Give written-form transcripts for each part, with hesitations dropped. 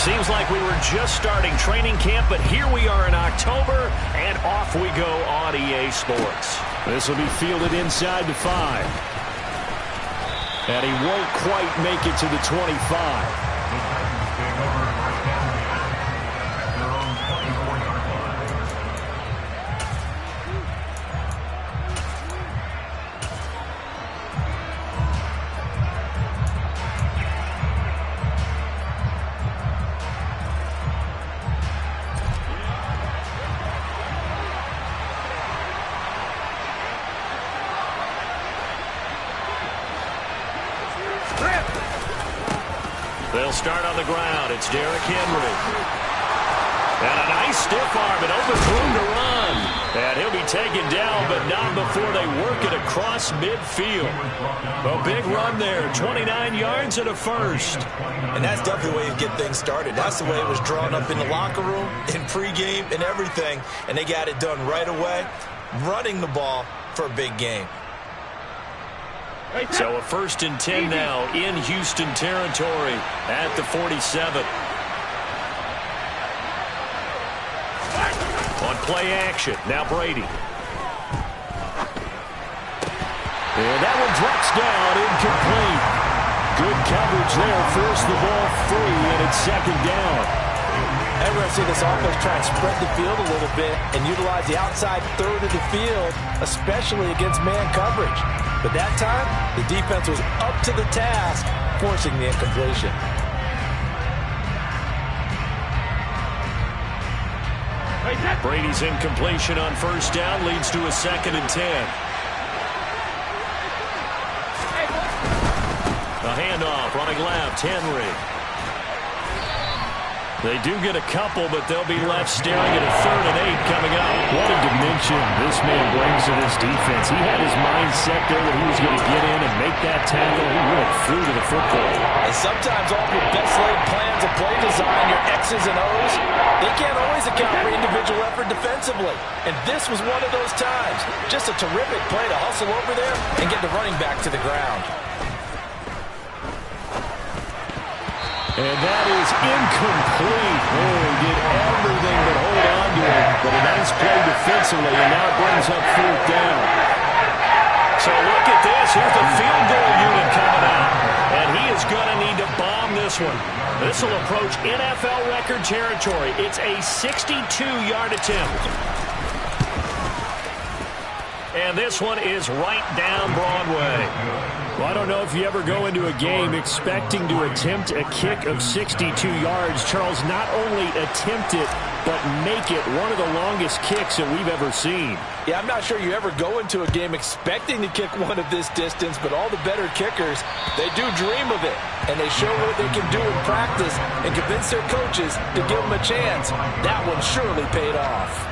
Seems like we were just starting training camp, but here we are in October, and off we go on EA Sports. This will be fielded inside the 5. And he won't quite make it to the 25. They'll start on the ground. It's Derrick Henry. And a nice stiff arm and overthrown to run. And he'll be taken down, but not before they work it across midfield. A big run there, 29 yards and a first. And that's definitely the way you get things started. That's the way it was drawn up in the locker room, in pregame, and everything. And they got it done right away, running the ball for a big game. So a 1st and 10 now in Houston territory at the 47. On play action, now Brady. And that one drops down, incomplete. Good coverage there, forced the ball free, and it's 2nd down. Ever see this offense try and spread the field a little bit and utilize the outside third of the field, especially against man coverage. But that time, the defense was up to the task, forcing the incompletion. Brady's incompletion on 1st down leads to a 2nd and 10. A handoff, running left, Henry. They do get a couple, but they'll be left staring at a 3rd and 8 coming up. What a dimension this man brings to this defense. He had his mind set there that he was going to get in and make that tackle. He really flew to the football. And sometimes all your best laid plans of play design, your X's and O's, they can't always account for individual effort defensively. And this was one of those times. Just a terrific play to hustle over there and get the running back to the ground. And that is incomplete. Oh, he did everything but hold on to it. But a nice play defensively, and now it brings up 4th down. So look at this. Here's the field goal unit coming out. And he is going to need to bomb this one. This will approach NFL record territory. It's a 62-yard attempt. And this one is right down Broadway. Well, I don't know if you ever go into a game expecting to attempt a kick of 62 yards. Charles, not only attempt it, but make it one of the longest kicks that we've ever seen. Yeah, I'm not sure you ever go into a game expecting to kick one of this distance, but all the better kickers, they do dream of it. And they show what they can do in practice and convince their coaches to give them a chance. That one surely paid off.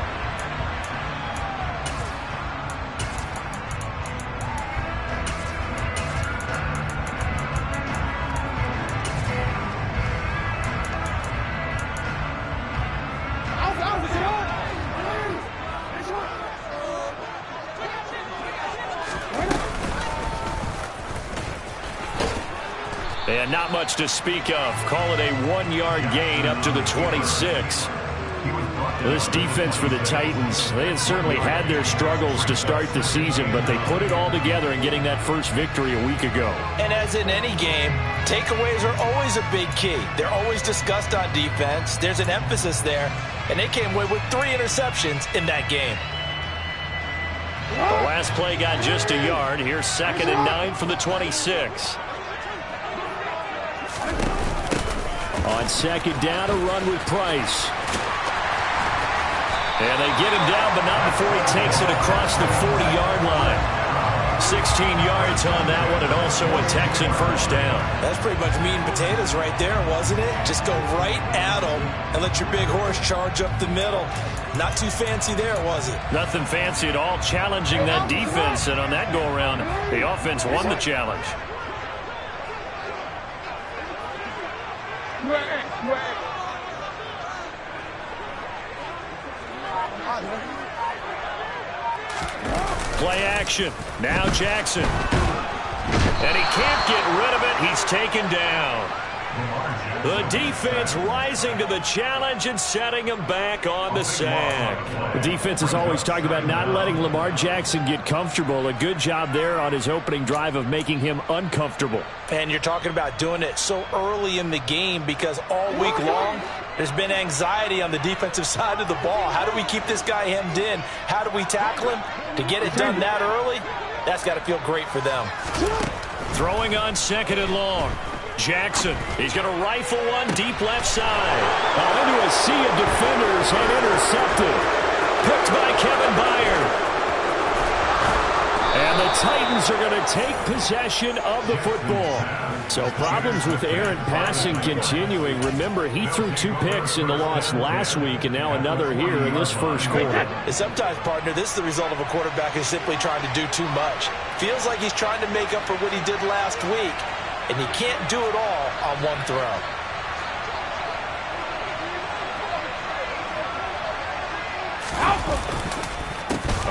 And not much to speak of. Call it a 1-yard gain up to the 26. This defense for the Titans, they had certainly had their struggles to start the season, but they put it all together in getting that first victory a week ago. And as in any game, takeaways are always a big key. They're always discussed on defense. There's an emphasis there, and they came away with 3 interceptions in that game. The last play got just a yard. Here's 2nd and 9 for the 26. On 2nd down, a run with Price. And they get him down, but not before he takes it across the 40-yard line. 16 yards on that one, and also a Texan 1st down. That's pretty much meat and potatoes right there, wasn't it? Just go right at them and let your big horse charge up the middle. Not too fancy there, was it? Nothing fancy at all, challenging that defense, and on that go-around, the offense won the challenge. Play action. Now Jackson. And he can't get rid of it. He's taken down. The defense rising to the challenge and setting him back on the sack. The defense is always talking about not letting Lamar Jackson get comfortable. A good job there on his opening drive of making him uncomfortable. And you're talking about doing it so early in the game because all week long there's been anxiety on the defensive side of the ball. How do we keep this guy hemmed in? How do we tackle him? To get it done that early, that's got to feel great for them. Throwing on 2nd and long. Jackson, he's going to rifle one deep left side. Into a sea of defenders and intercepted. Picked by Kevin Byard. And the Titans are going to take possession of the football. So problems with errant passing continuing. Remember, he threw 2 picks in the loss last week and now another here in this first quarter. And sometimes, partner, this is the result of a quarterback who's simply trying to do too much. Feels like he's trying to make up for what he did last week. And he can't do it all on one throw.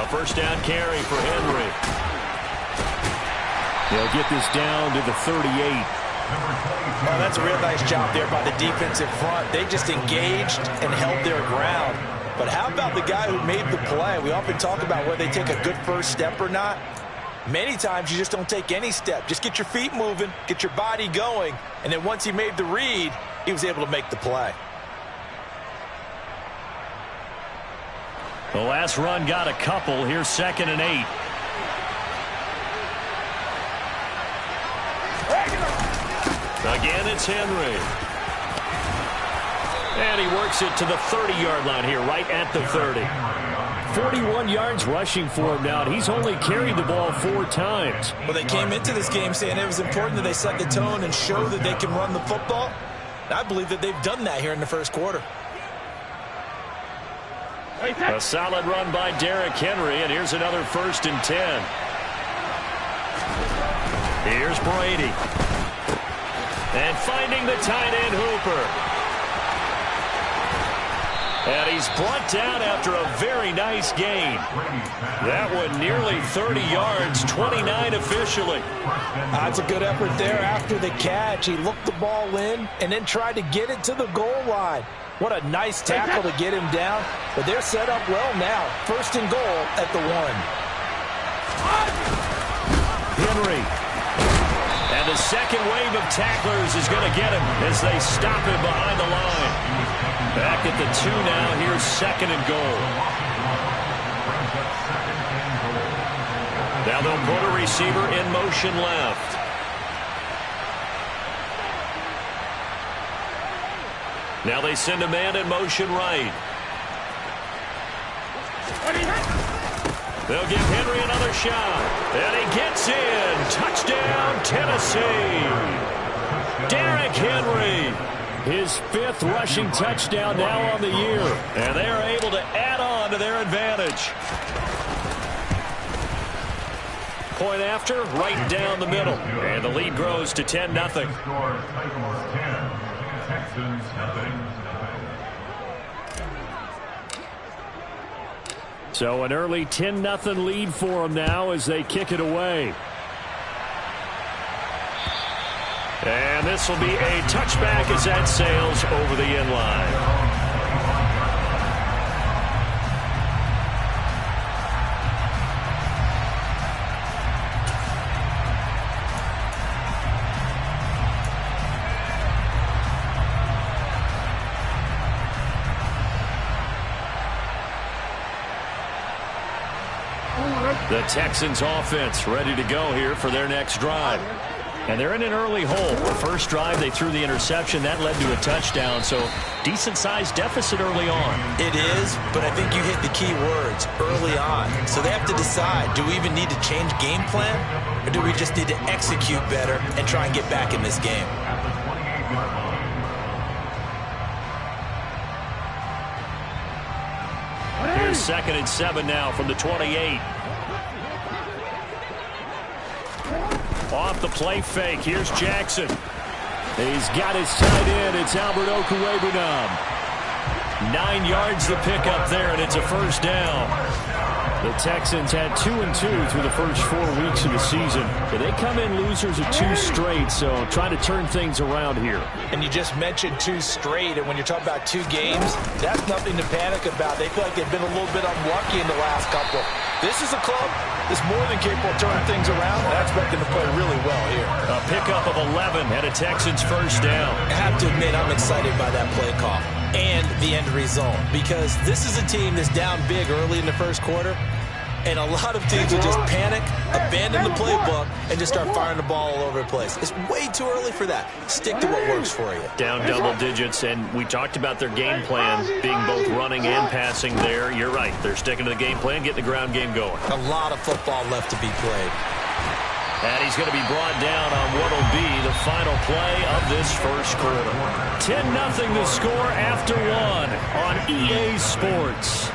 A first down carry for Henry. They'll get this down to the 38. Well, that's a real nice job there by the defensive front. They just engaged and held their ground. But how about the guy who made the play? We often talk about whether they take a good first step or not. Many times you just don't take any step. Just get your feet moving, get your body going, and then once he made the read, he was able to make the play. The last run got a couple. Here's 2nd and 8. Again, it's Henry. And he works it to the 30-yard line here, right at the 30. 41 yards rushing for him now, and he's only carried the ball 4 times. Well, they came into this game saying it was important that they set the tone and show that they can run the football. I believe that they've done that here in the first quarter. A solid run by Derrick Henry, and here's another 1st and 10. Here's Brady. And finding the tight end Hooper. And he's brought down after a very nice gain. That one nearly 30 yards, 29 officially. That's a good effort there after the catch. He looked the ball in and then tried to get it to the goal line. What a nice tackle to get him down. But they're set up well now. 1st and goal at the 1. Henry. And the second wave of tacklers is going to get him as they stop him behind the line. Back at the 2 now. Here's 2nd and goal. Now they'll put a receiver in motion left. Now they send a man in motion right. They'll give Henry another shot. And he gets in. Touchdown, Tennessee. Derrick Henry. His 5th rushing touchdown now on the year. And they are able to add on to their advantage. Point after, right down the middle. And the lead grows to 10-0. So an early 10-0 lead for them now as they kick it away. And this will be a touchback as that sails over the end line. The Texans offense ready to go here for their next drive. And they're in an early hole. The first drive, they threw the interception. That led to a touchdown, so decent-sized deficit early on. It is, but I think you hit the key words, early on. So they have to decide, do we even need to change game plan, or do we just need to execute better and try and get back in this game? Here's 2nd and 7 now from the 28. Off the play fake. Here's Jackson. He's got his tight end. It's Albert Okwuegbunam. 9 yards to pick up there, and it's a first down. The Texans had 2-2 through the first 4 weeks of the season. But they come in losers of 2 straight, so trying to turn things around here. And you just mentioned 2 straight, and when you're talking about 2 games, that's nothing to panic about. They feel like they've been a little bit unlucky in the last couple. This is a club that's more than capable of turning things around, and I expect them to play really well here. A pickup of 11 and a Texans first down. I have to admit, I'm excited by that play call and the end result, because this is a team that's down big early in the first quarter, and a lot of teams will just panic, abandon the playbook, and just start firing the ball all over the place. It's way too early for that. Stick to what works for you. Down double digits, and we talked about their game plan being both running and passing there. You're right. They're sticking to the game plan, getting the ground game going. A lot of football left to be played. And he's going to be brought down on what will be the final play of this first quarter. 10-0 the score after 1 on EA Sports.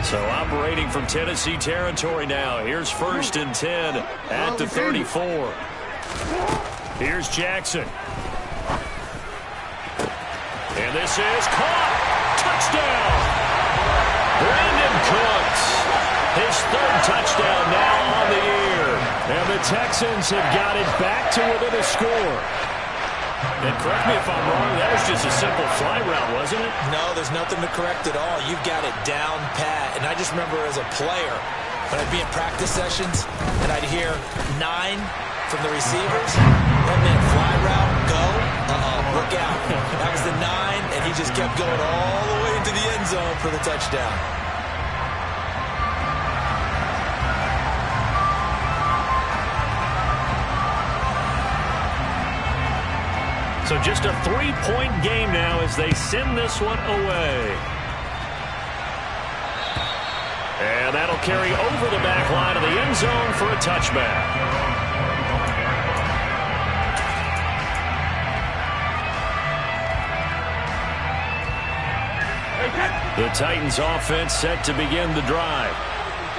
So operating from Tennessee territory now. Here's 1st and 10 at the 34. Here's Jackson. And this is caught. Touchdown. Brandon Cooks. His 3rd touchdown now on the year. And the Texans have got it back to within a score. And correct me if I'm wrong, that was just a simple fly route, wasn't it? No, there's nothing to correct at all. You've got it down pat. And I just remember as a player, when I'd be in practice sessions, and I'd hear 9 from the receivers, and then fly route, go, look out. That was the 9, and he just kept going all the way into the end zone for the touchdown. So just a 3-point game now as they send this one away. And that'll carry over the back line of the end zone for a touchback. The Titans offense set to begin the drive.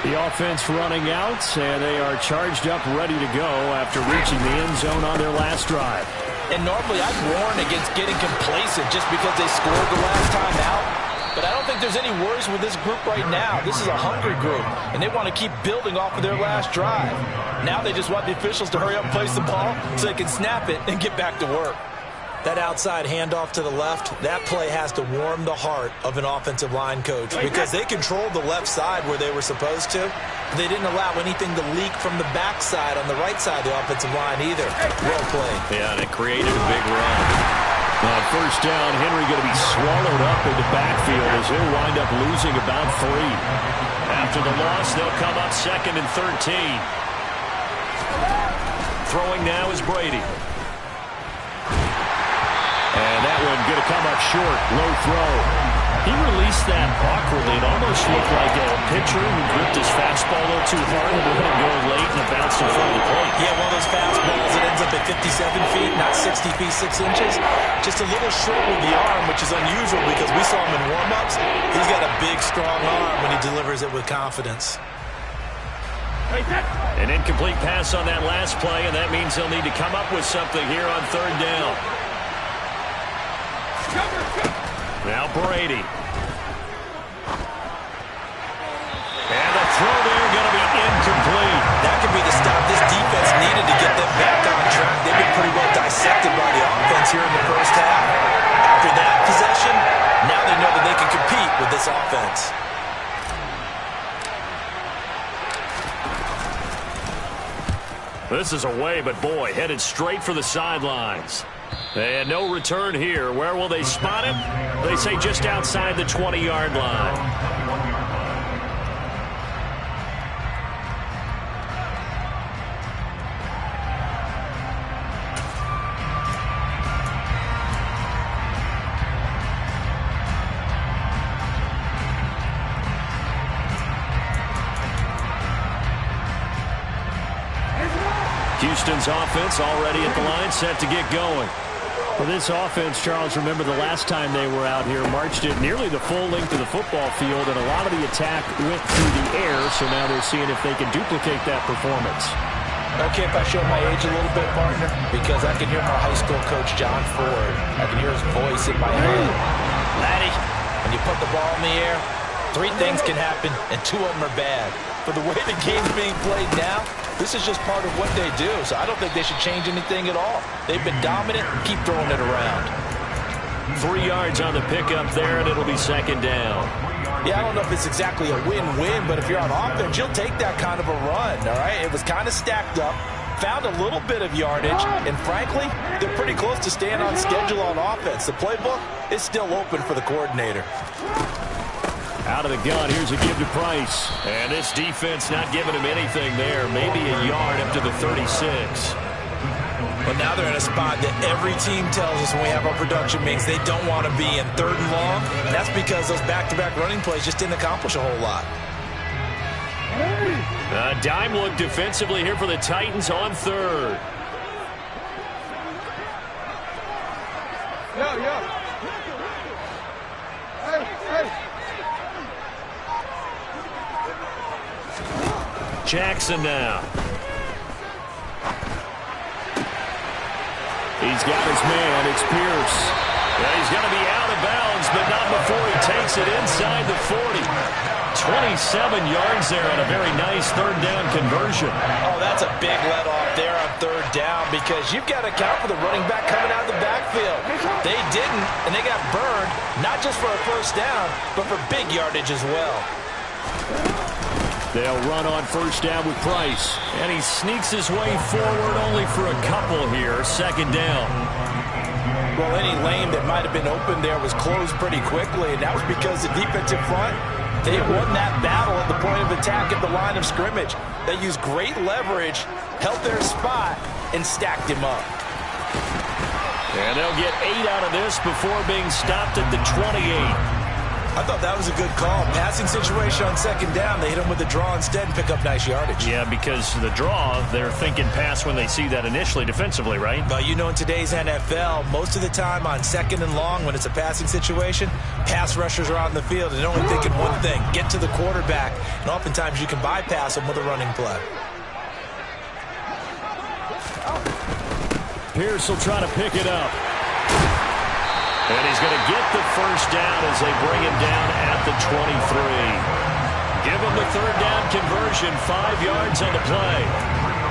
The offense running out, and they are charged up, ready to go after reaching the end zone on their last drive. And normally I'd warn against getting complacent just because they scored the last time out. But I don't think there's any worries with this group right now. This is a hungry group, and they want to keep building off of their last drive. Now they just want the officials to hurry up and place the ball so they can snap it and get back to work. That outside handoff to the left, that play has to warm the heart of an offensive line coach because they controlled the left side where they were supposed to. They didn't allow anything to leak from the backside on the right side of the offensive line either. Well played. Yeah, and it created a big run. On 1st down, Henry going to be swallowed up in the backfield as he'll wind up losing about 3. After the loss, they'll come up 2nd and 13. Throwing now is Brady. And that one going to come up short. Low throw. He released that awkwardly. It almost looked like a pitcher who gripped his fastball a little too hard and let it go late and it bounced in front of the plate. Yeah, one of those fastballs that ends up at 57 feet, not 60 feet, 6 inches. Just a little short with the arm, which is unusual because we saw him in warm-ups. He's got a big, strong arm when he delivers it with confidence. An incomplete pass on that last play, and that means they'll need to come up with something here on 3rd down. Now Brady. And the throw there going to be incomplete. That could be the stop this defense needed to get them back on track. They've been pretty well dissected by the offense here in the first half. After that possession, now they know that they can compete with this offense. This is away, but boy, headed straight for the sidelines. And no return here. Where will they spot him? They say just outside the 20-yard line. Houston's offense already at the line, set to get going. For this offense, Charles, remember the last time they were out here, marched it nearly the full length of the football field, and a lot of the attack went through the air, so now they're seeing if they can duplicate that performance. Okay, if I show my age a little bit, partner, because I can hear my high school coach, John Ford. I can hear his voice in my head. Laddie, when you put the ball in the air, 3 things can happen, and 2 of them are bad. For the way the game's being played now, this is just part of what they do, so I don't think they should change anything at all. They've been dominant. Keep throwing it around. 3 yards on the pickup there, and it'll be second down. Yeah, I don't know if it's exactly a win-win, but if you're on offense, you'll take that kind of a run, all right? It was kind of stacked up, found a little bit of yardage, and frankly, they're pretty close to staying on schedule on offense. The playbook is still open for the coordinator. Out of the gun, here's a give to Price. And this defense not giving him anything there. Maybe a yard up to the 36. Well, now they're in a spot that every team tells us when we have our production meetings they don't want to be in 3rd and long. And that's because those back-to-back running plays just didn't accomplish a whole lot. Dime look defensively here for the Titans on 3rd. Jackson now. He's got his man. It's Pierce. Yeah, he's going to be out of bounds, but not before he takes it inside the 40. 27 yards there on a very nice 3rd down conversion. Oh, that's a big let-off there on 3rd down because you've got to account for the running back coming out of the backfield. They didn't, and they got burned, not just for a 1st down, but for big yardage as well. They'll run on 1st down with Price. And he sneaks his way forward only for a couple here. 2nd down. Well, any lane that might have been open there was closed pretty quickly, and that was because the defensive front, they won that battle at the point of attack at the line of scrimmage. They used great leverage, held their spot, and stacked him up. And they'll get 8 out of this before being stopped at the 28. I thought that was a good call. Passing situation on 2nd down. They hit him with the draw instead and pick up nice yardage. Yeah, because the draw, they're thinking pass when they see that initially defensively, right? But you know, in today's NFL, most of the time on 2nd and long, when it's a passing situation, pass rushers are on the field and they're only thinking one thing, get to the quarterback. And oftentimes you can bypass them with a running play. Pierce will try to pick it up. And he's going to get the 1st down as they bring him down at the 23. Give him the 3rd down conversion, 5 yards on the play.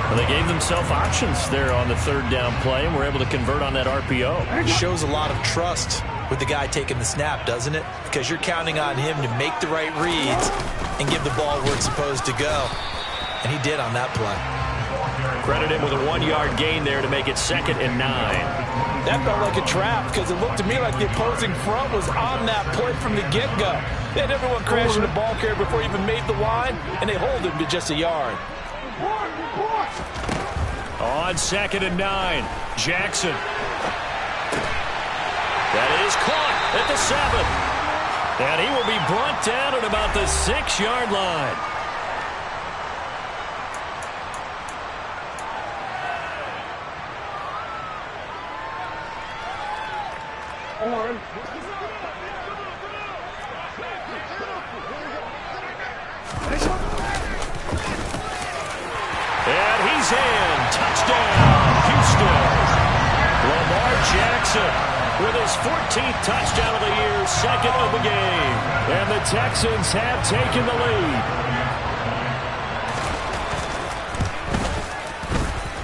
Well, they gave themselves options there on the 3rd down play and were able to convert on that RPO. It shows a lot of trust with the guy taking the snap, doesn't it? Because you're counting on him to make the right reads and give the ball where it's supposed to go. And he did on that play. Credit him with a 1-yard gain there to make it 2nd and 9. That felt like a trap because it looked to me like the opposing front was on that play from the get-go. They had everyone crashing the ball carrier before he even made the line, and they hold him to just a yard. On 2nd and 9, Jackson. That is caught at the 7. And he will be brought down at about the 6-yard line. And he's in. Touchdown, Houston. Lamar Jackson with his 14th touchdown of the year, 2nd of the game. And the Texans have taken the lead.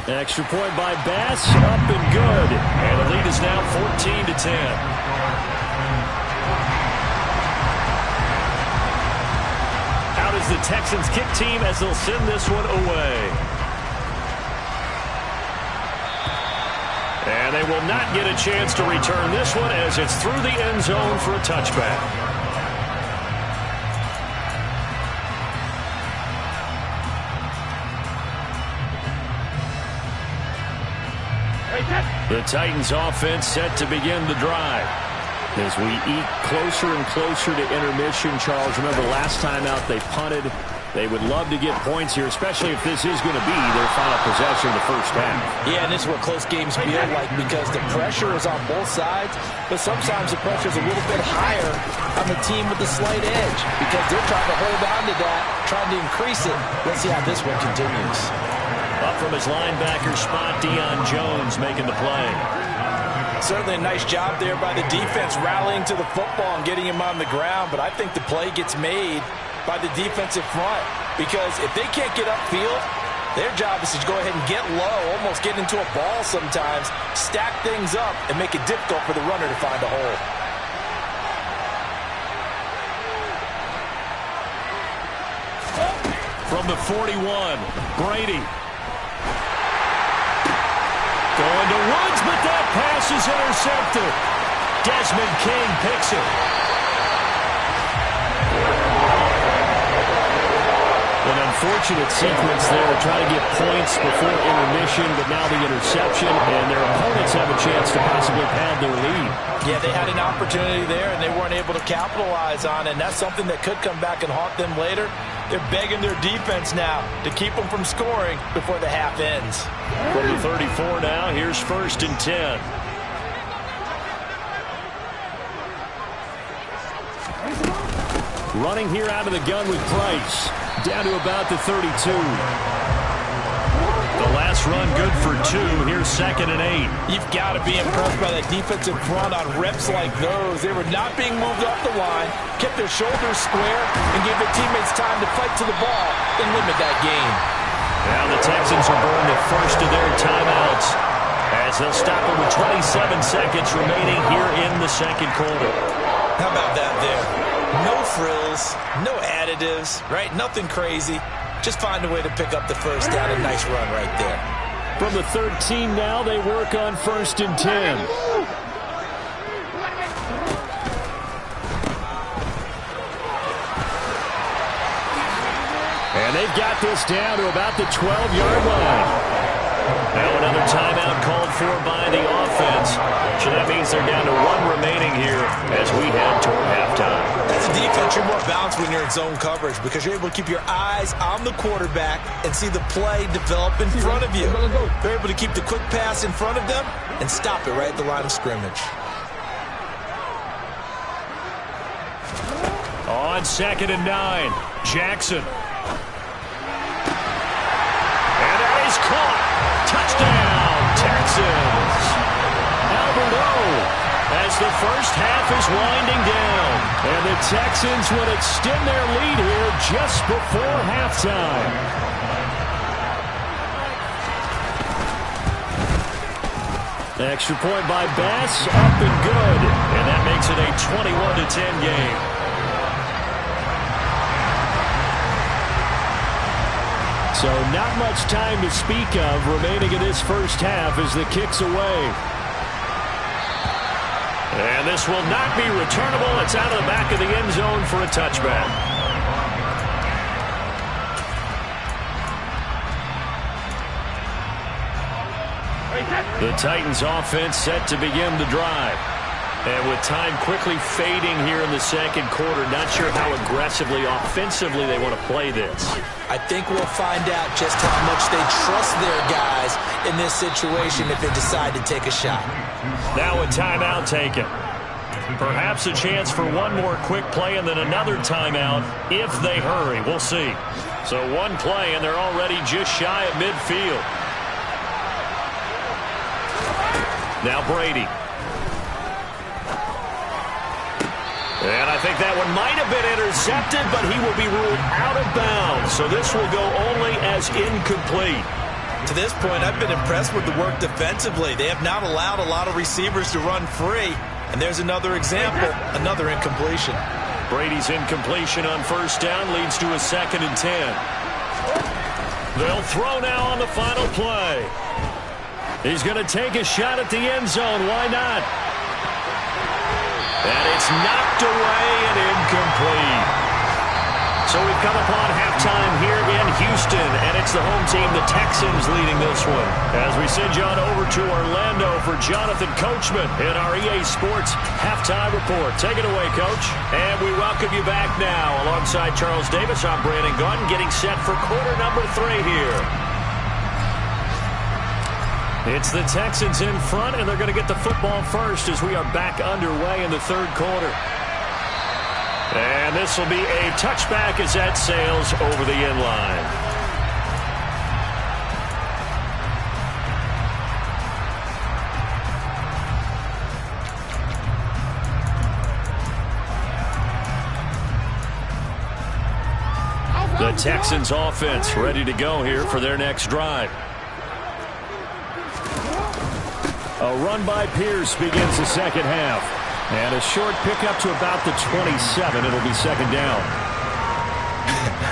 Extra point by Bass, up and good. And the lead is now 14-10. Out is the Texans kick team as they'll send this one away. And they will not get a chance to return this one as it's through the end zone for a touchback. The Titans offense set to begin the drive. As we eat closer and closer to intermission, Charles, remember last time out they punted. They would love to get points here, especially if this is going to be their final possession of the first half. Yeah, and this is what close games feel like because the pressure is on both sides, but sometimes the pressure is a little bit higher on the team with the slight edge because they're trying to hold on to that, trying to increase it. Let's see how this one continues. Up from his linebacker spot, Deion Jones making the play. Certainly a nice job there by the defense rallying to the football and getting him on the ground, but I think the play gets made by the defensive front because if they can't get upfield, their job is to go ahead and get low, almost get into a ball sometimes, stack things up, and make it difficult for the runner to find a hole. From the 41, Brady. Going to Woods, but that pass is intercepted. Desmond King picks it. An unfortunate sequence there, trying to get points before intermission, but now the interception, and their opponents have a chance to possibly pad their lead. Yeah, they had an opportunity there, and they weren't able to capitalize on it, and that's something that could come back and haunt them later. They're begging their defense now to keep them from scoring before the half ends. From the 34 now, here's 1st and 10. Running here out of the gun with Price. Down to about the 32. The last run good for 2. Here's 2nd and 8. You've got to be impressed by that defensive front on reps like those. They were not being moved off the line, kept their shoulders square, and gave their teammates time to fight to the ball and limit that gain. Now the Texans will burn the first of their timeouts as they'll stop it with 27 seconds remaining here in the second quarter. How about that there? No frills, no additives, right? Nothing crazy. Just find a way to pick up the first down. A nice run right there. From the 13 now, they work on 1st and 10. And they've got this down to about the 12-yard line. Now another timeout called for by the offense. So that means they're down to 1 remaining here as we head toward halftime. As a defense, you're more balanced when you're in zone coverage because you're able to keep your eyes on the quarterback and see the play develop in front of you. They're able to keep the quick pass in front of them and stop it right at the line of scrimmage. On 2nd and 9, Jackson. And that is caught. Touchdown, Texans. Albert O, as the first half is winding down. And the Texans will extend their lead here just before halftime. Extra point by Bass, up and good. And that makes it a 21-10 game. So not much time to speak of remaining in this first half as the kick's away. And this will not be returnable. It's out of the back of the end zone for a touchback. The Titans offense set to begin the drive. And with time quickly fading here in the second quarter, not sure how aggressively, offensively they want to play this. I think we'll find out just how much they trust their guys in this situation if they decide to take a shot. Now a timeout taken. Perhaps a chance for one more quick play and then another timeout if they hurry. We'll see. So one play and they're already just shy of midfield. Now Brady. And I think that one might have been intercepted, but he will be ruled out of bounds. So this will go only as incomplete. To this point, I've been impressed with the work defensively. They have not allowed a lot of receivers to run free. And there's another example, another incompletion. Brady's incompletion on first down leads to a 2nd and 10. They'll throw now on the final play. He's going to take a shot at the end zone. Why not? And it's knocked away and incomplete. So we've come upon halftime here in Houston, and it's the home team, the Texans, leading this one. As we send you on over to Orlando for Jonathan Coachman in our EA Sports Halftime Report. Take it away, Coach. And we welcome you back now. Alongside Charles Davis, I'm Brandon Gaudin, getting set for quarter number 3 here. It's the Texans in front, and they're going to get the football first as we are back underway in the third quarter. And this will be a touchback as that sails over the end line. The Texans offense ready to go here for their next drive. A run by Pierce begins the second half. And a short pickup to about the 27. It'll be second down.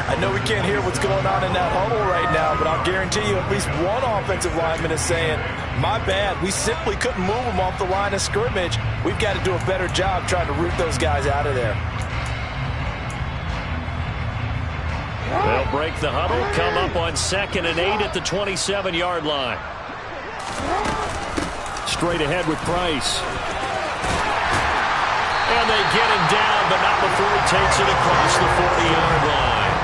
I know we can't hear what's going on in that huddle right now, but I'll guarantee you at least one offensive lineman is saying, my bad, we simply couldn't move them off the line of scrimmage. We've got to do a better job trying to root those guys out of there. They'll break the huddle, come up on 2nd and 8 at the 27-yard line. Straight ahead with Price. And they get him down, but not before he takes it across the 40-yard line.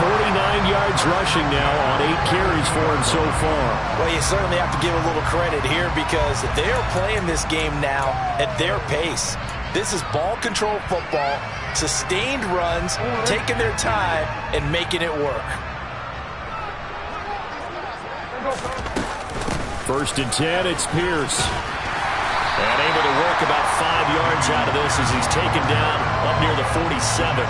49 yards rushing now on 8 carries for him so far. Well, you certainly have to give a little credit here because they are playing this game now at their pace. This is ball control football, sustained runs, taking their time, and making it work. 1st and 10, it's Pierce. And able to work about 5 yards out of this as he's taken down up near the 47.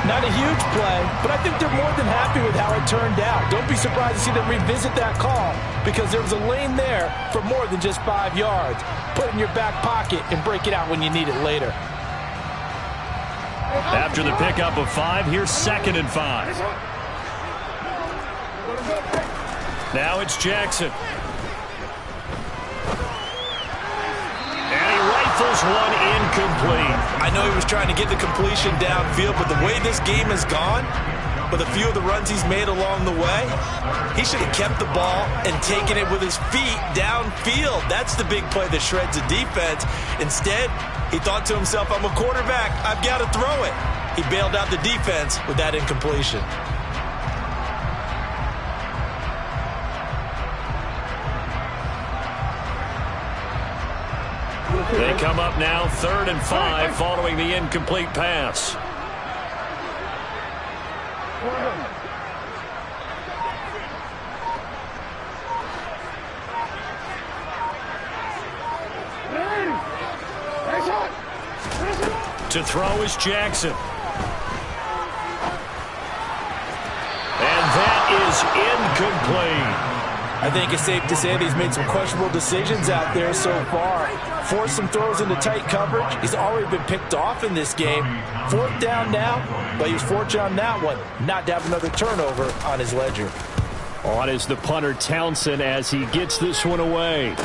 Not a huge play, but I think they're more than happy with how it turned out. Don't be surprised to see them revisit that call because there was a lane there for more than just 5 yards. Put it in your back pocket and break it out when you need it later. After the pickup of 5, here's 2nd and 5. Now it's Jackson. And he rifles one incomplete. I know he was trying to get the completion downfield, but the way this game has gone, with a few of the runs he's made along the way, he should have kept the ball and taken it with his feet downfield. That's the big play that shreds the defense. Instead, he thought to himself, I'm a quarterback, I've got to throw it. He bailed out the defense with that incompletion. They come up now 3rd and 5 following the incomplete pass. To throw is Jackson. And that is incomplete. I think it's safe to say that he's made some questionable decisions out there so far. Forced some throws into tight coverage. He's already been picked off in this game. 4th down now, but he was fortunate on that one not to have another turnover on his ledger. On is the punter Townsend as he gets this one away.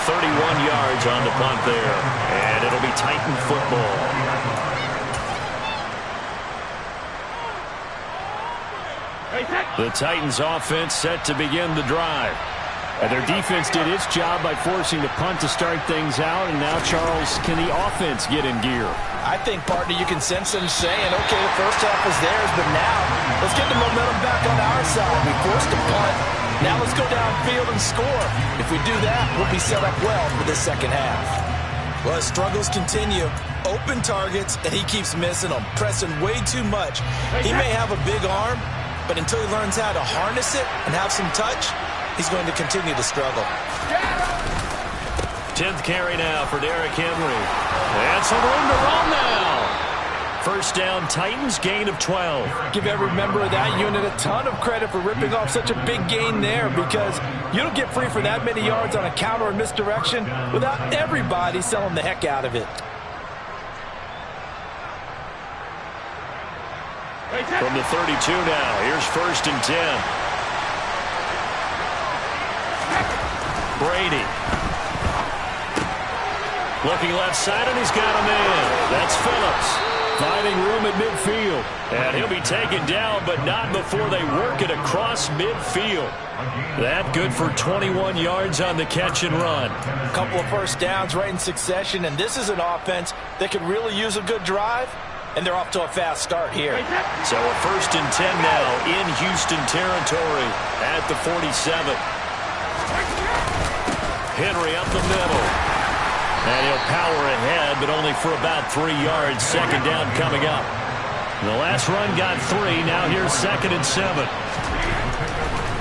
31 yards on the punt there, and it'll be Titan football. The Titans offense set to begin the drive. And their defense did its job by forcing the punt to start things out. And now, Charles, can the offense get in gear? I think, partner, you can sense them saying, okay, the first half was theirs, but now let's get the momentum back on our side. We forced a punt. Now let's go downfield and score. If we do that, we'll be set up well for the second half. Well, his struggles continue. Open targets, and he keeps missing them, pressing way too much. He may have a big arm, but until he learns how to harness it and have some touch, he's going to continue to struggle. 10th carry now for Derrick Henry. And some room to run now. First down, Titans, gain of 12. Give every member of that unit a ton of credit for ripping off such a big gain there because you don't get free for that many yards on a counter or misdirection without everybody selling the heck out of it. From the 32 now, here's 1st and 10. Brady. Looking left side, and he's got a man. That's Phillips. Finding room at midfield. And he'll be taken down, but not before they work it across midfield. That good for 21 yards on the catch and run. A couple of first downs right in succession, and this is an offense that could really use a good drive, and they're off to a fast start here. So a 1st and 10 now in Houston territory at the 47. Henry up the middle. And he'll power ahead, but only for about 3 yards. Second down coming up. The last run got 3. Now here's 2nd and 7.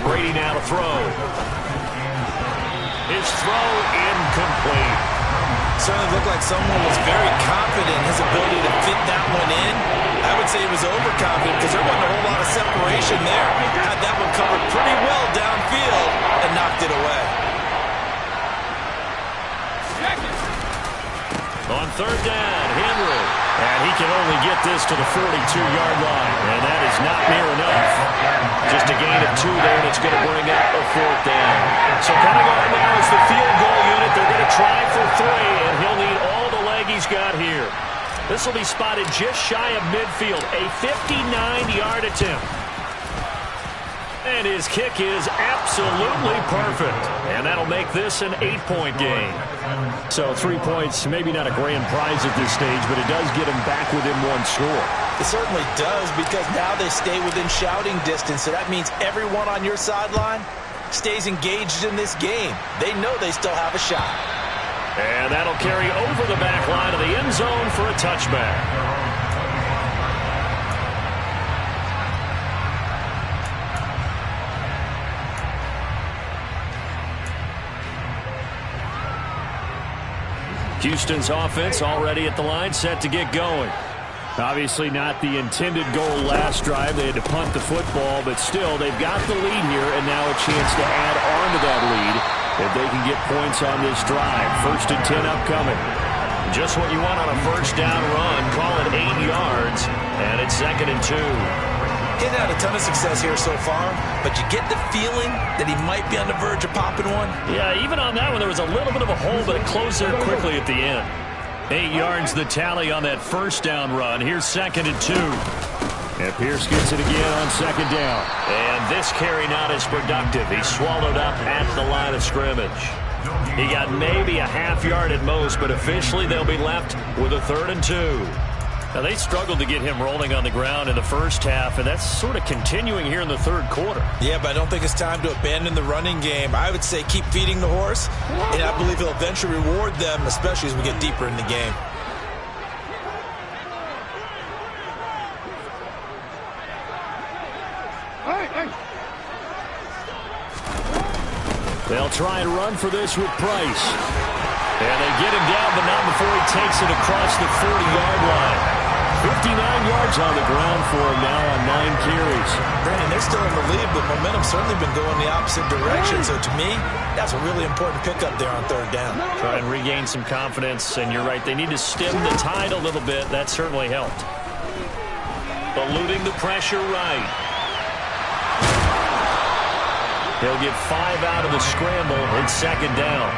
Brady now to throw. His throw incomplete. certainly looked like someone was very confident in his ability to fit that one in. I would say he was overconfident because there wasn't a whole lot of separation there. Had that one covered pretty well downfield and knocked it away. On third down, Henry. And he can only get this to the 42-yard line. And that is not near enough. Just a gain of 2 there, and it's going to bring up a 4th down. So coming on now is the field goal unit. They're going to try for 3, and he'll need all the leg he's got here. This will be spotted just shy of midfield. A 59-yard attempt. And his kick is absolutely perfect. And that'll make this an 8-point game. So 3 points, maybe not a grand prize at this stage, but it does get him back within 1 score. It certainly does, because now they stay within shouting distance. So that means everyone on your sideline stays engaged in this game. They know they still have a shot. And that'll carry over the back line of the end zone for a touchback. Houston's offense already at the line, set to get going. Obviously not the intended goal last drive. They had to punt the football, but still, they've got the lead here, and now a chance to add on to that lead if they can get points on this drive. 1st and 10 upcoming. Just what you want on a first down run. Call it 8 yards, and it's 2nd and 2. He's had a ton of success here so far, but you get the feeling that he might be on the verge of popping one. Yeah, even on that one, there was a little bit of a hole, but it closed there quickly at the end. 8 yards the tally on that first down run. Here's 2nd and 2. And Pierce gets it again on 2nd down. And this carry not as productive. He's swallowed up at the line of scrimmage. He got maybe a half yard at most, but officially they'll be left with a 3rd and 2. Now, they struggled to get him rolling on the ground in the first half, and that's sort of continuing here in the 3rd quarter. Yeah, but I don't think it's time to abandon the running game. I would say keep feeding the horse, and I believe he'll eventually reward them, especially as we get deeper in the game. They'll try and run for this with Price. And they get him down, but not before he takes it across the 40-yard line. 59 yards on the ground for him now on 9 carries. Brandon, they're still in the lead, but momentum's certainly been going the opposite direction. So to me, that's a really important pickup there on 3rd down. Try and regain some confidence, and you're right, they need to stem the tide a little bit. That certainly helped. Eluding the pressure right. He'll get 5 out of the scramble in 2nd down.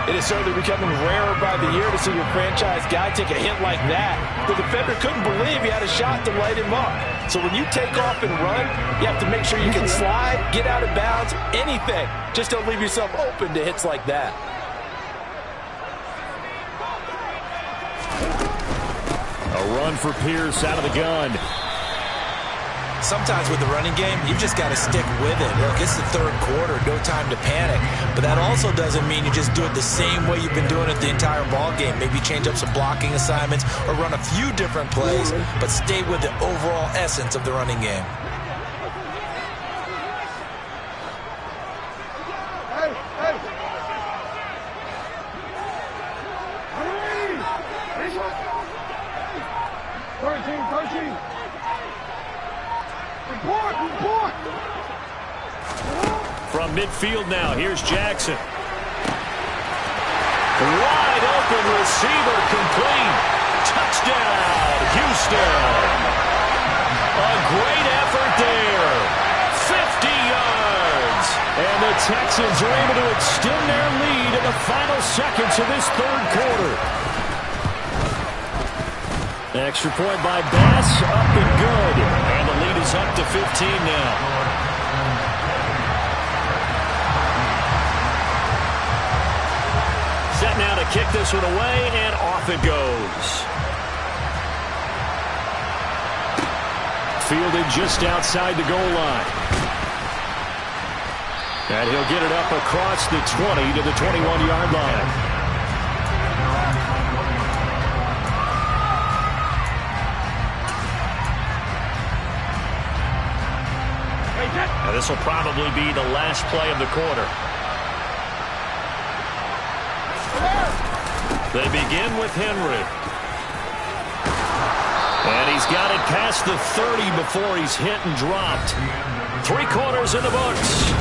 It is certainly becoming rarer by the year to see your franchise guy take a hit like that. The defender couldn't believe he had a shot to light him up. So when you take off and run, you have to make sure you can slide, get out of bounds, anything. Just don't leave yourself open to hits like that. A run for Pierce out of the gun. Sometimes with the running game, you've just got to stick with it. Look, it's the 3rd quarter, no time to panic. But that also doesn't mean you just do it the same way you've been doing it the entire ball game. Maybe change up some blocking assignments or run a few different plays, but stay with the overall essence of the running game. From midfield now, here's Jackson. Wide open receiver, complete. Touchdown, Houston. A great effort there. 50 yards. And the Texans are able to extend their lead in the final seconds of this 3rd quarter. Extra point by Bass, up and good. And the lead is up to 15 now. Set now to kick this one away, and off it goes. Fielded just outside the goal line. And he'll get it up across the 20 to the 21-yard line. Now this will probably be the last play of the quarter. They begin with Henry. And he's got it past the 30 before he's hit and dropped. 3 quarters in the books.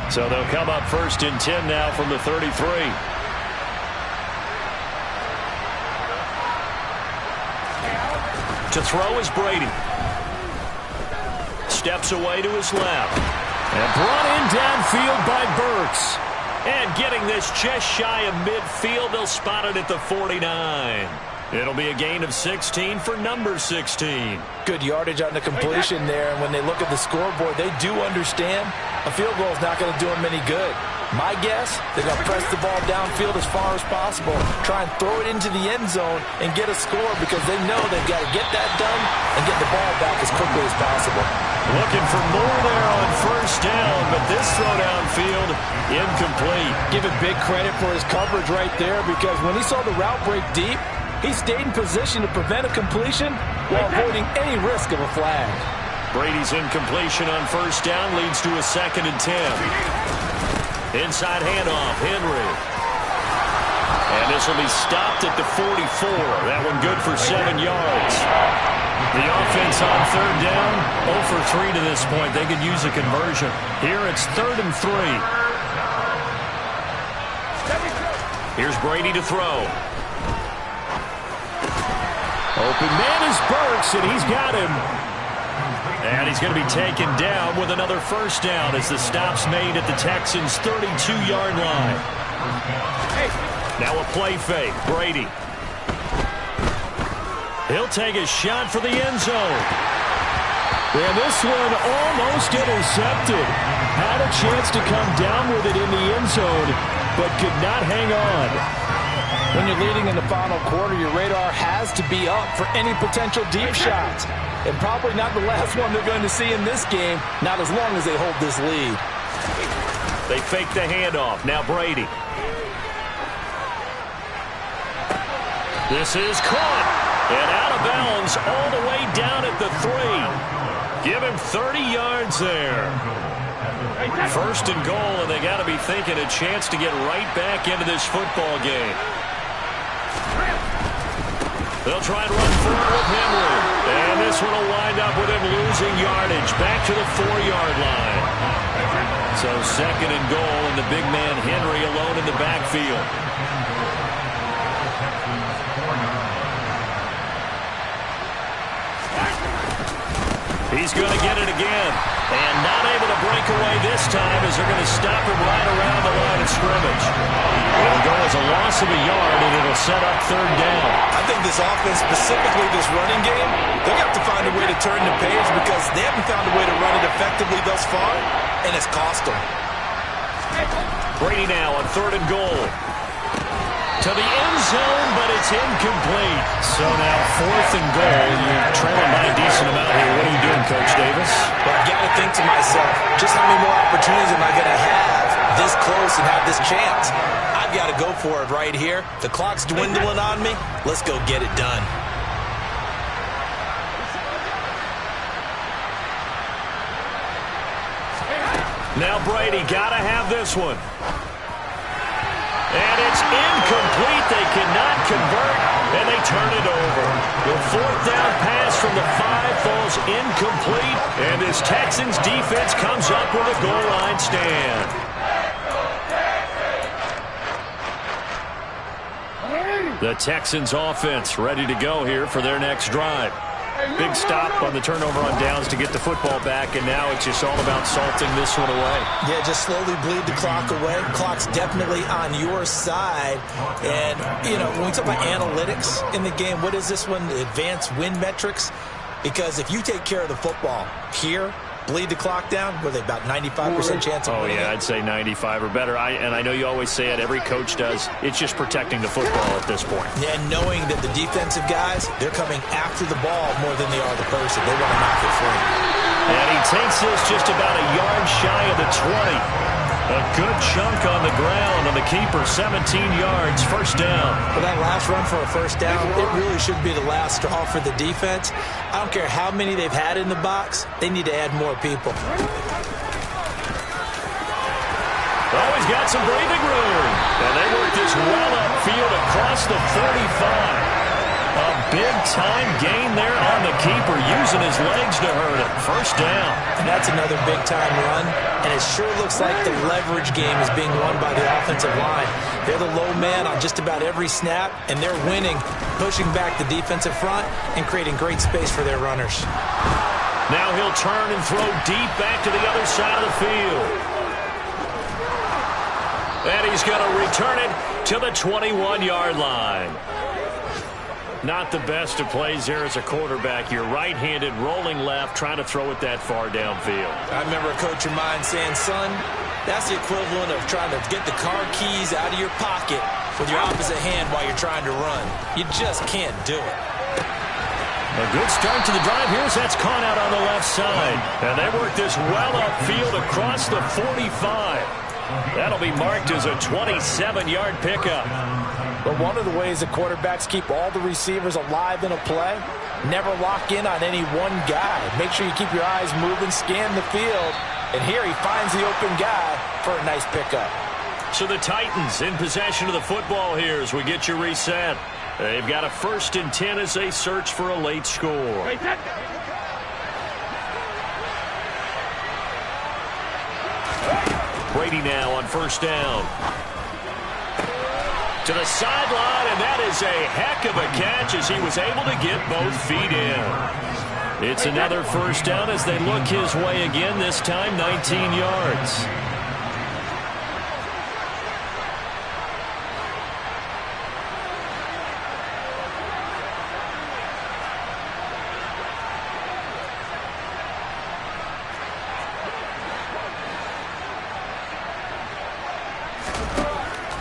So they'll come up 1st and 10 now from the 33. To throw is Brady. Steps away to his left. And brought in downfield by Burks. And getting this just shy of midfield, they'll spot it at the 49. It'll be a gain of 16 for number 16. Good yardage on the completion there, and when they look at the scoreboard, they do understand a field goal is not going to do them any good. My guess, they're going to press the ball downfield as far as possible, try and throw it into the end zone and get a score because they know they've got to get that done and get the ball back as quickly as possible. Looking for more there on 1st down, but this throw downfield, incomplete. Give it big credit for his coverage right there because when he saw the route break deep, he stayed in position to prevent a completion while avoiding any risk of a flag. Brady's incompletion on 1st down leads to a 2nd and 10. Inside handoff, Henry. And this will be stopped at the 44. That one good for 7 yards. The offense on 3rd down, 0 for 3 to this point. They could use a conversion. Here it's 3rd and 3. Here's Brady to throw. Open man is Burks, and he's got him. And he's going to be taken down with another 1st down as the stop's made at the Texans' 32-yard line. Now a play fake. Brady. He'll take a shot for the end zone. And this one almost intercepted. Had a chance to come down with it in the end zone, but could not hang on. When you're leading in the final quarter, your radar has to be up for any potential deep shots. And probably not the last one they're going to see in this game, not as long as they hold this lead. They fake the handoff. Now Brady. This is caught. And out of bounds all the way down at the 3. Give him 30 yards there. 1st and goal, and they got to be thinking a chance to get right back into this football game. They'll try and run forward with Henry. And this one will wind up with him losing yardage back to the 4-yard line. So 2nd and goal, and the big man Henry alone in the backfield. He's going to get it again. And not able to break away this time as they're going to stop him right around the line of scrimmage. It'll go as a loss of a yard, and it'll set up 3rd down. I think this offense, specifically this running game, they're going to have to find a way to turn the page because they haven't found a way to run it effectively thus far, and it's cost them. Brady now on 3rd and goal. To the end zone, but it's incomplete. So now 4th and goal. You're trailing by a decent amount here. What are you doing, Coach Davis? Well, I've got to think to myself, just how many more opportunities am I going to have this close and have this chance? I've got to go for it right here. The clock's dwindling on me. Let's go get it done. Now Brady got to have this one. And it's incomplete. They cannot convert, and they turn it over. The 4th down pass from the 5 falls incomplete, and this Texans defense comes up with a goal line stand. The Texans offense ready to go here for their next drive. Big stop on the turnover on downs to get the football back, and now it's just all about salting this one away. Yeah, just slowly bleed the clock away. Clock's definitely on your side. And, you know, when we talk about analytics in the game, what is this one? Advanced win metrics? Because if you take care of the football here, bleed the clock down, were they about 95% chance of winning? Oh, yeah, I'd say 95 or better. And I know you always say it, every coach does. It's just protecting the football at this point. Yeah, and knowing that the defensive guys, they're coming after the ball more than they are the person. They want to knock it free. And he takes this just about a yard shy of the 20. A good chunk on the ground on the keeper, 17 yards, first down. For that last run for a first down, it really should be the last straw for the defense. I don't care how many they've had in the box. They need to add more people. Oh, he's got some breathing room. And they work this well upfield across the 45. A big-time gain there on the keeper, using his legs to hurt him. First down. And that's another big-time run, and it sure looks like the leverage game is being won by the offensive line. They're the low man on just about every snap, and they're winning, pushing back the defensive front and creating great space for their runners. Now he'll turn and throw deep back to the other side of the field. And he's going to return it to the 21-yard line. Not the best of plays there as a quarterback. You're right-handed, rolling left, trying to throw it that far downfield. I remember a coach of mine saying, son, that's the equivalent of trying to get the car keys out of your pocket with your opposite hand while you're trying to run. You just can't do it. A good start to the drive. Here's that's caught out on the left side. And they work this well upfield across the 45. That'll be marked as a 27-yard pickup. But one of the ways the quarterbacks keep all the receivers alive in a play, never lock in on any one guy. Make sure you keep your eyes moving, scan the field, and here he finds the open guy for a nice pickup. So the Titans in possession of the football here as we get you reset. They've got a 1st and 10 as they search for a late score. Brady now on first down. To the sideline, and that is a heck of a catch as he was able to get both feet in. It's another first down as they look his way again, this time 19 yards.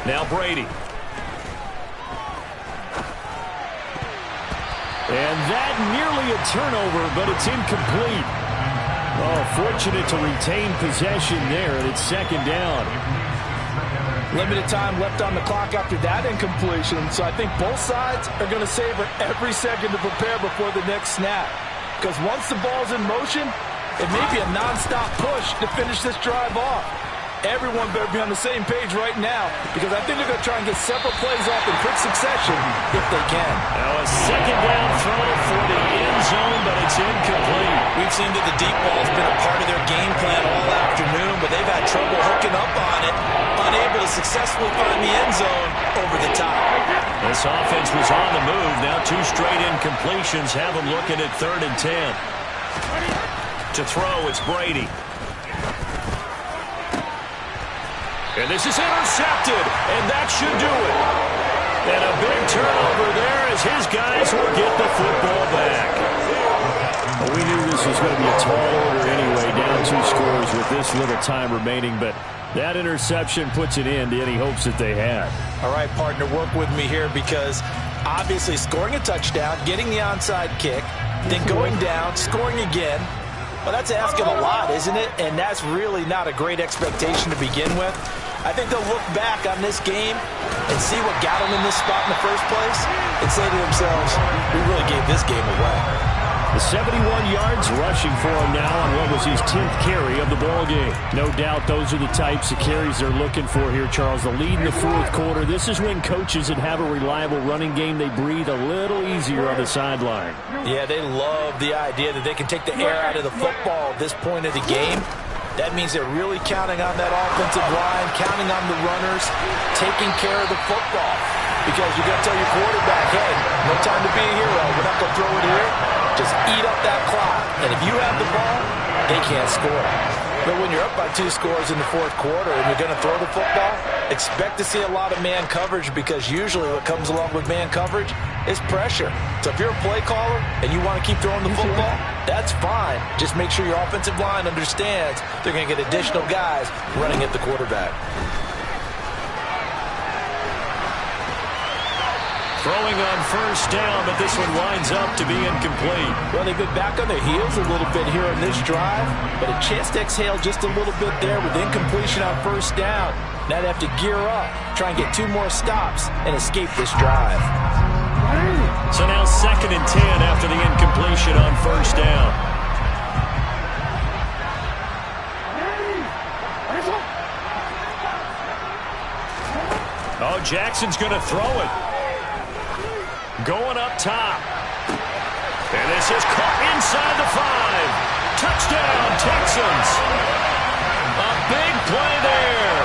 Now Brady. And that nearly a turnover, but it's incomplete. Oh, fortunate to retain possession there, and it's second down. Limited time left on the clock after that incompletion, so I think both sides are going to savor every second to prepare before the next snap. Because once the ball's in motion, it may be a nonstop push to finish this drive off. Everyone better be on the same page right now, because I think they're going to try and get several plays off in quick succession if they can. Now a second down throw for the end zone, but it's incomplete. We've seen that the deep ball's been a part of their game plan all afternoon, but they've had trouble hooking up on it, unable to successfully find the end zone over the top. This offense was on the move. Now 2 straight incompletions have them looking at 3rd and 10. To throw, it's Brady. And this is intercepted, and that should do it. And a big turnover there as his guys will get the football back. Well, we knew this was going to be a tall order anyway, down 2 scores with this little time remaining, but that interception puts an end to any hopes that they had. All right, partner, work with me here because obviously scoring a touchdown, getting the onside kick, then going down, scoring again. Well, that's asking a lot, isn't it? And that's really not a great expectation to begin with. I think they'll look back on this game and see what got them in this spot in the first place and say to themselves, we really gave this game away. The 71 yards rushing for him now on what was his 10th carry of the ball game. No doubt those are the types of carries they're looking for here, Charles. The lead in the 4th quarter. This is when coaches that have a reliable running game, they breathe a little easier on the sideline. Yeah, they love the idea that they can take the air out of the football at this point of the game. That means they're really counting on that offensive line, counting on the runners, taking care of the football. Because you're going to tell your quarterback, hey, no time to be a hero. We're not going to throw it here. Just eat up that clock. And if you have the ball, they can't score. But when you're up by 2 scores in the 4th quarter and you're going to throw the football, expect to see a lot of man coverage because usually what comes along with man coverage is pressure. So if you're a play caller and you want to keep throwing the football, that's fine. Just make sure your offensive line understands they're going to get additional guys running at the quarterback. Throwing on first down, but this one winds up to be incomplete. Well, they've been back on their heels a little bit here on this drive, but a chance to exhale just a little bit there with incompletion on first down. Now they have to gear up, try and get 2 more stops, and escape this drive. So now 2nd and 10 after the incompletion on first down. Oh, Jackson's going to throw it. Going up top. And this is caught inside the 5. Touchdown, Texans. A big play there.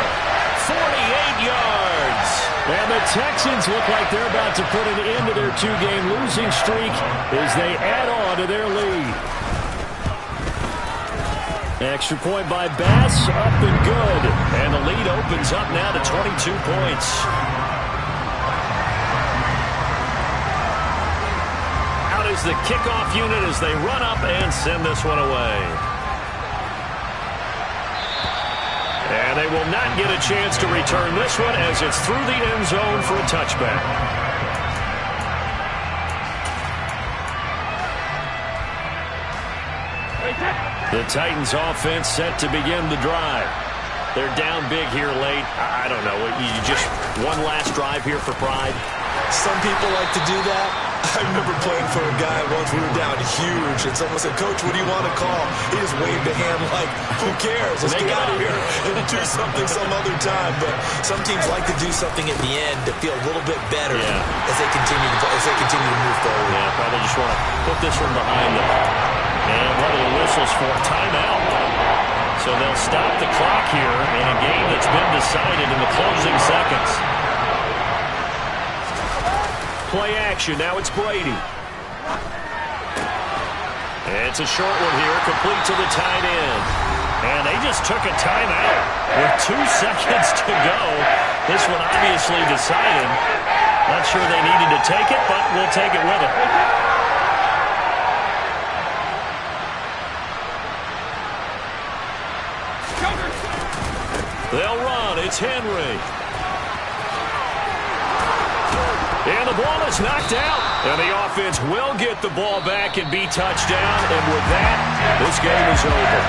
48 yards. And the Texans look like they're about to put an end to their 2-game losing streak as they add on to their lead. Extra point by Bass, up and good. And the lead opens up now to 22 points. Out is the kickoff unit as they run up and send this one away. And they will not get a chance to return this one as it's through the end zone for a touchback. The Titans offense set to begin the drive. They're down big here late. I don't know. You just one last drive here for pride. Some people like to do that. I remember playing for a guy once. We were down huge, and someone said, "Coach, what do you want to call?" He just waved a hand like, "Who cares? Let's get out of here and do something some other time." But some teams like to do something at the end to feel a little bit better as they continue to move forward. Yeah, probably just want to put this one behind them. And what are the whistles for? Timeout. So they'll stop the clock here in a game that's been decided in the closing seconds. Play action. Now it's Brady. It's a short one here, complete to the tight end. And they just took a timeout with 2 seconds to go. This one obviously decided. Not sure they needed to take it, but we'll take it with them. They'll run. It's Henry. And the ball is knocked out. And the offense will get the ball back and be touchdown. And with that, this game is over.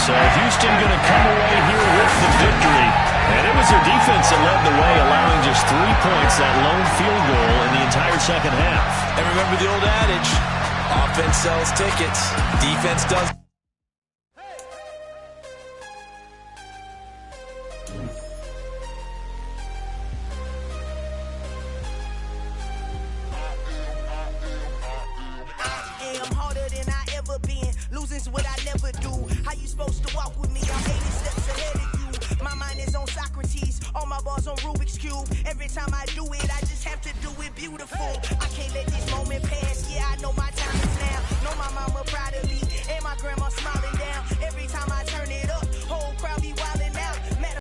So Houston going to come away here with the victory. And it was their defense that led the way, allowing just 3 points, that lone field goal in the entire second half. And remember the old adage, offense sells tickets, defense does. What I never do. How you supposed to walk with me? I'm 80 steps ahead of you. My mind is on Socrates. All my balls on Rubik's Cube. Every time I do it, I just have to do it beautiful. I can't let this moment pass. Yeah, I know my time is